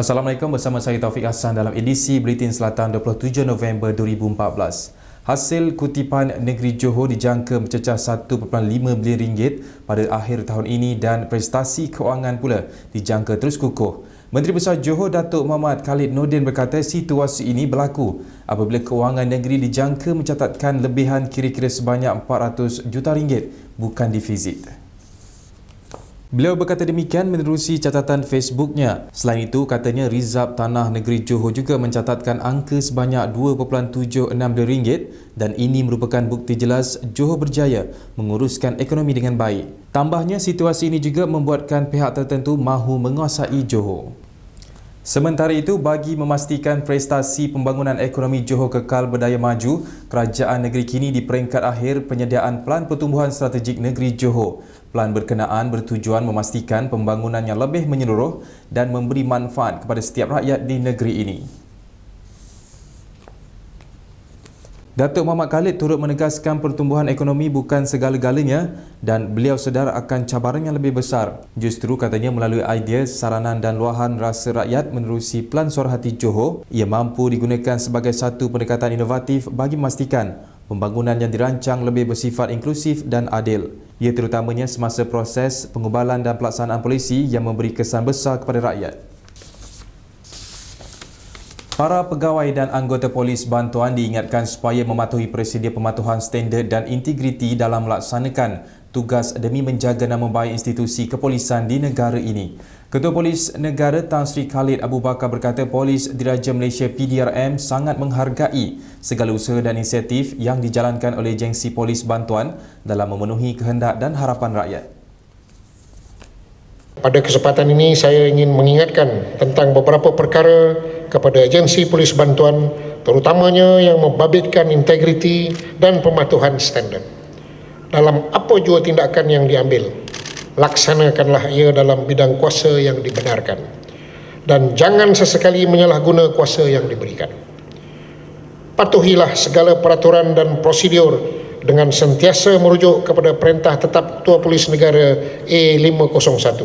Assalamualaikum, bersama saya Taufik Hassan dalam edisi Buletin Selatan 27 November 2014. Hasil kutipan negeri Johor dijangka mencecah 1.5 bilion ringgit pada akhir tahun ini dan prestasi kewangan pula dijangka terus kukuh. Menteri Besar Johor Datuk Muhammad Khalid Nordin berkata situasi ini berlaku apabila kewangan negeri dijangka mencatatkan lebihan kira-kira sebanyak 400 juta ringgit, bukan defisit. Beliau berkata demikian menerusi catatan Facebooknya. Selain itu, katanya Rizab Tanah Negeri Johor juga mencatatkan angka sebanyak 2.76 bilion ringgit dan ini merupakan bukti jelas Johor berjaya menguruskan ekonomi dengan baik. Tambahnya, situasi ini juga membuatkan pihak tertentu mahu menguasai Johor. Sementara itu, bagi memastikan prestasi pembangunan ekonomi Johor kekal berdaya maju, kerajaan negeri kini di peringkat akhir penyediaan Pelan Pertumbuhan Strategik Negeri Johor. Pelan berkenaan bertujuan memastikan pembangunan yang lebih menyeluruh dan memberi manfaat kepada setiap rakyat di negeri ini. Datuk Muhammad Khalid turut menegaskan pertumbuhan ekonomi bukan segala-galanya dan beliau sedar akan cabaran yang lebih besar. Justru katanya melalui idea, saranan dan luahan rasa rakyat menerusi Pelan Suara Hati Johor, ia mampu digunakan sebagai satu pendekatan inovatif bagi memastikan pembangunan yang dirancang lebih bersifat inklusif dan adil. Ia terutamanya semasa proses pengubalan dan pelaksanaan polisi yang memberi kesan besar kepada rakyat. Para pegawai dan anggota polis bantuan diingatkan supaya mematuhi prosedur pematuhan standard dan integriti dalam melaksanakan tugas demi menjaga nama baik institusi kepolisan di negara ini. Ketua Polis Negara Tan Sri Khalid Abu Bakar berkata Polis Diraja Malaysia PDRM sangat menghargai segala usaha dan inisiatif yang dijalankan oleh agensi polis bantuan dalam memenuhi kehendak dan harapan rakyat. Pada kesempatan ini saya ingin mengingatkan tentang beberapa perkara kepada agensi polis bantuan, terutamanya yang membabitkan integriti dan pematuhan standard. Dalam apa jua tindakan yang diambil, laksanakanlah ia dalam bidang kuasa yang dibenarkan dan jangan sesekali menyalahguna kuasa yang diberikan. Patuhilah segala peraturan dan prosedur dengan sentiasa merujuk kepada Perintah Tetap Ketua Polis Negara A501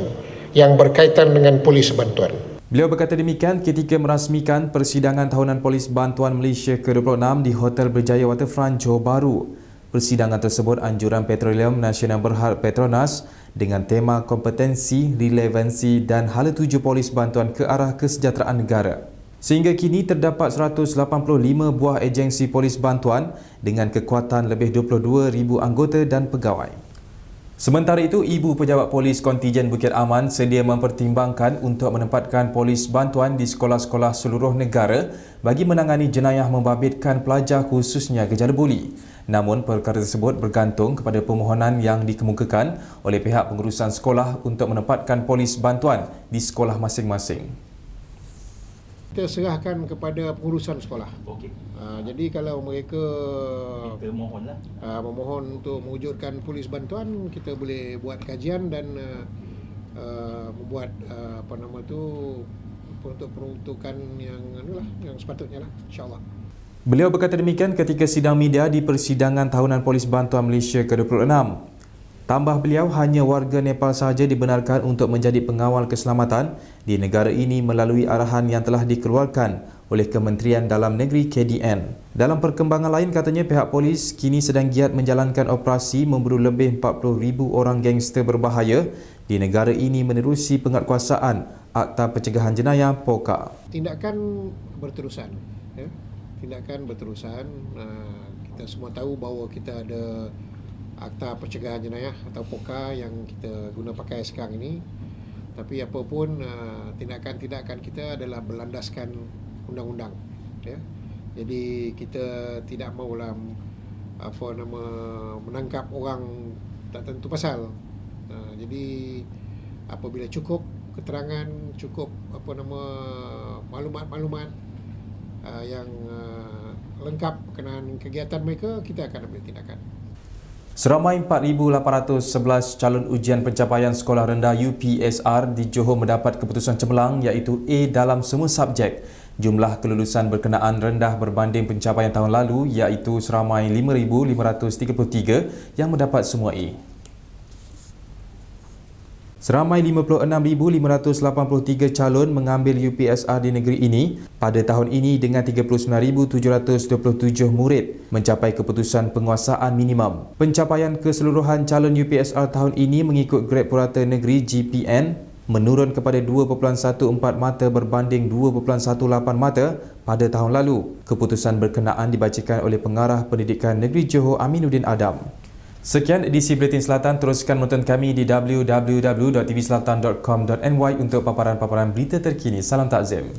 yang berkaitan dengan polis bantuan. Beliau berkata demikian ketika merasmikan persidangan tahunan Polis Bantuan Malaysia ke-26 di Hotel Berjaya Waterfront Johor Bahru. Persidangan tersebut anjuran Petroleum Nasional Berhad Petronas dengan tema kompetensi, relevansi dan hala tuju polis bantuan ke arah kesejahteraan negara. Sehingga kini terdapat 185 buah agensi polis bantuan dengan kekuatan lebih 22,000 anggota dan pegawai. Sementara itu, Ibu Pejabat Polis Kontijen Bukit Aman sedia mempertimbangkan untuk menempatkan polis bantuan di sekolah-sekolah seluruh negara bagi menangani jenayah membabitkan pelajar khususnya gejala buli. Namun, perkara tersebut bergantung kepada permohonan yang dikemukakan oleh pihak pengurusan sekolah untuk menempatkan polis bantuan di sekolah masing-masing. Kita serahkan kepada pengurusan sekolah. Okey. Jadi kalau mereka Kita mohonlah. memohon untuk mewujudkan polis bantuan, kita boleh buat kajian dan membuat untuk peruntukan yang sepatutnya lah, insya-Allah. Beliau berkata demikian ketika sidang media di persidangan tahunan Polis Bantuan Malaysia ke-26. Tambah beliau, hanya warga Nepal sahaja dibenarkan untuk menjadi pengawal keselamatan di negara ini melalui arahan yang telah dikeluarkan oleh Kementerian Dalam Negeri KDN. Dalam perkembangan lain, katanya pihak polis kini sedang giat menjalankan operasi memburu lebih 40,000 orang gangster berbahaya di negara ini menerusi penguatkuasaan Akta Pencegahan Jenayah POKA. Tindakan berterusan, ya. Tindakan berterusan. Kita semua tahu bahawa kita ada Akta Pencegahan Jenayah atau POKA yang kita guna pakai sekarang ini. Tapi apapun tindakan-tindakan kita adalah berlandaskan undang-undang, ya. Jadi kita tidak maulah menangkap orang tak tentu pasal. Jadi apabila cukup keterangan, cukup maklumat-maklumat yang lengkap berkenaan kegiatan mereka, kita akan ambil tindakan. Seramai 4,811 calon ujian pencapaian sekolah rendah UPSR di Johor mendapat keputusan cemerlang iaitu A dalam semua subjek. Jumlah kelulusan berkenaan rendah berbanding pencapaian tahun lalu iaitu seramai 5,533 yang mendapat semua A. Seramai 56,583 calon mengambil UPSR di negeri ini pada tahun ini dengan 39,727 murid mencapai keputusan penguasaan minimum. Pencapaian keseluruhan calon UPSR tahun ini mengikut Grade Purata Negeri GPN menurun kepada 2.14 mata berbanding 2.18 mata pada tahun lalu. Keputusan berkenaan dibacakan oleh Pengarah Pendidikan Negeri Johor Aminuddin Adam. Sekian edisi Buletin Selatan. Teruskan menonton kami di www.tvselatan.com.my untuk paparan-paparan berita terkini. Salam takzim.